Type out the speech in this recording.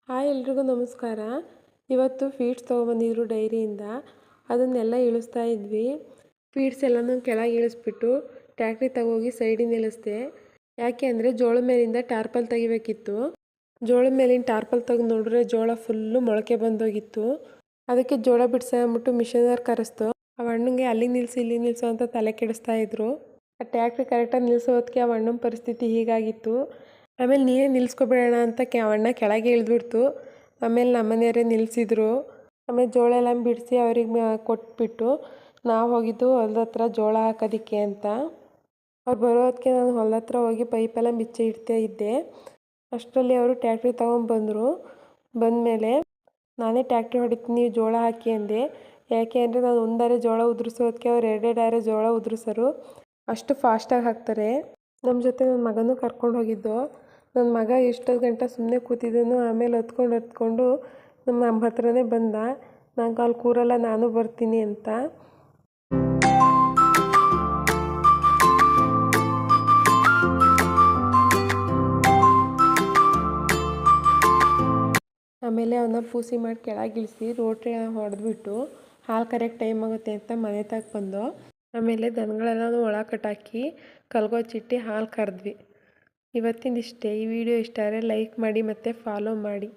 Hi ಎಲ್ರಿಗೂ ನಮಸ್ಕಾರ. ಇವತ್ತು ಫೀಡ್ಸ್ ತೊಗೊಬಂದಿದ್ರು ಡೈರಿಯಿಂದ. ಅದನ್ನೆಲ್ಲ ಇಳಿಸ್ತಾ ಇದ್ವಿ. ಫೀಡ್ಸ್ ಎಲ್ಲನೂ ಕೆಳಗೆ ಇಳಿಸ್ಬಿಟ್ಟು ಟ್ಯಾಕ್ಟ್ರಿ ತಗೋಗಿ ಸೈಡಿಗೆ ನಿಲ್ಲಿಸ್ದೆ. ಯಾಕೆ ಅಂದರೆ ಜೋಳದ ಮೇಲಿಂದ ಟಾರ್ಪಲ್ ತೆಗಿಬೇಕಿತ್ತು. ಜೋಳದ ಮೇಲಿನ ಟಾರ್ಪಲ್ ತೆಗೆದು ನೋಡಿದ್ರೆ ಜೋಳ ಫುಲ್ಲು ಮೊಳಕೆ ಬಂದೋಗಿತ್ತು. ಅದಕ್ಕೆ ಜೋಳ ಬಿಡಿಸ ಅಂದ್ಬಿಟ್ಟು ಮಿಷನರ್ ಕರೆಸ್ತು. ಆ ಅಣ್ಣಂಗೆ ಅಲ್ಲಿಗೆ ನಿಲ್ಲಿಸಿ ಇಲ್ಲಿ ನಿಲ್ಲಿಸು ಅಂತ ತಲೆ ಕೆಡಿಸ್ತಾ ಇದ್ರು. ಆ ಟ್ಯಾಕ್ಟ್ರಿ ಕರೆಕ್ಟಾಗಿ ನಿಲ್ಲಿಸೋ ಹೊತ್ತಿಗೆ ಆ ಅಣ್ಣನ ಪರಿಸ್ಥಿತಿ ಹೀಗಾಗಿತ್ತು. ಆಮೇಲೆ ನೀವೇ ನಿಲ್ಲಿಸ್ಕೊಬಿಡೋಣ ಅಂತ ಅಣ್ಣ ಕೆಳಗೆ ಇಳಿದ್ಬಿಡ್ತು. ಆಮೇಲೆ ನಮ್ಮನೆಯವರೇ ನಿಲ್ಲಿಸಿದ್ರು. ಆಮೇಲೆ ಜೋಳ ಎಲ್ಲ ಬಿಡಿಸಿ ಅವ್ರಿಗೆ ಕೊಟ್ಬಿಟ್ಟು ನಾವು ಹೋಗಿದ್ದು ಹೊಲ್ದ ಹತ್ರ ಜೋಳ ಹಾಕೋದಕ್ಕೆ ಅಂತ. ಅವ್ರು ಬರೋ ಹೊತ್ತಿಗೆ ನಾನು ಹೊಲ್ದ ಹತ್ರ ಹೋಗಿ ಪೈಪೆಲ್ಲ ಬಿಚ್ಚಿ ಇಡ್ತಾ ಇದ್ದೆ. ಅಷ್ಟರಲ್ಲಿ ಅವರು ಟ್ಯಾಕ್ಟ್ರಿ ತೊಗೊಂಡ್ಬಂದರು. ಬಂದಮೇಲೆ ನಾನೇ ಟ್ಯಾಕ್ಟ್ರಿ ಹೊಡಿತೀನಿ, ನೀವು ಜೋಳ ಹಾಕಿ ಅಂದೆ. ಯಾಕೆ ಅಂದರೆ ನಾನು ಒಂದಾರೆ ಜೋಳ ಉದುರಿಸೋದಕ್ಕೆ ಅವ್ರು ಎರಡೆರಡಾರೆ ಜೋಳ ಉದುರಿಸೋರು. ಅಷ್ಟು ಫಾಸ್ಟಾಗಿ ಹಾಕ್ತಾರೆ. ನಮ್ಮ ಜೊತೆ ನನ್ನ ಮಗನೂ ಕರ್ಕೊಂಡು ಹೋಗಿದ್ದು. ನನ್ನ ಮಗ ಎಷ್ಟೊತ್ತು ಗಂಟೆ ಸುಮ್ಮನೆ ಕೂತಿದ್ದನು. ಆಮೇಲೆ ಹೊತ್ಕೊಂಡು ನಮ್ಮ ಹತ್ರನೇ ಬಂದ. ನಾನು ಅಲ್ಲಿ ಕೂರಲ್ಲ, ನಾನು ಬರ್ತೀನಿ ಅಂತ. ಆಮೇಲೆ ಅವನ್ನ ಪೂಸಿ ಮಾಡಿ ಕೆಳಗಿಳಿಸಿ ರೋಟ್ರಿ ಹೊಡೆದ್ಬಿಟ್ಟು ಹಾಲು ಕರೆಕ್ಟ್ ಟೈಮ್ ಆಗುತ್ತೆ ಅಂತ ಮನೆ ತಗ ಬಂದು ಆಮೇಲೆ ದನಗಳೆಲ್ಲನೂ ಒಳ ಕಟ್ಟಾಕಿ ಕಲ್ಗೊಚ್ಚಿಟ್ಟು ಹಾಲು ಕರೆದ್ವಿ. ಇವತ್ತಿಂದಿಷ್ಟೇ. ಈ ವಿಡಿಯೋ ಇಷ್ಟ ಆದರೆ ಲೈಕ್ ಮಾಡಿ ಮತ್ತು ಫಾಲೋ ಮಾಡಿ.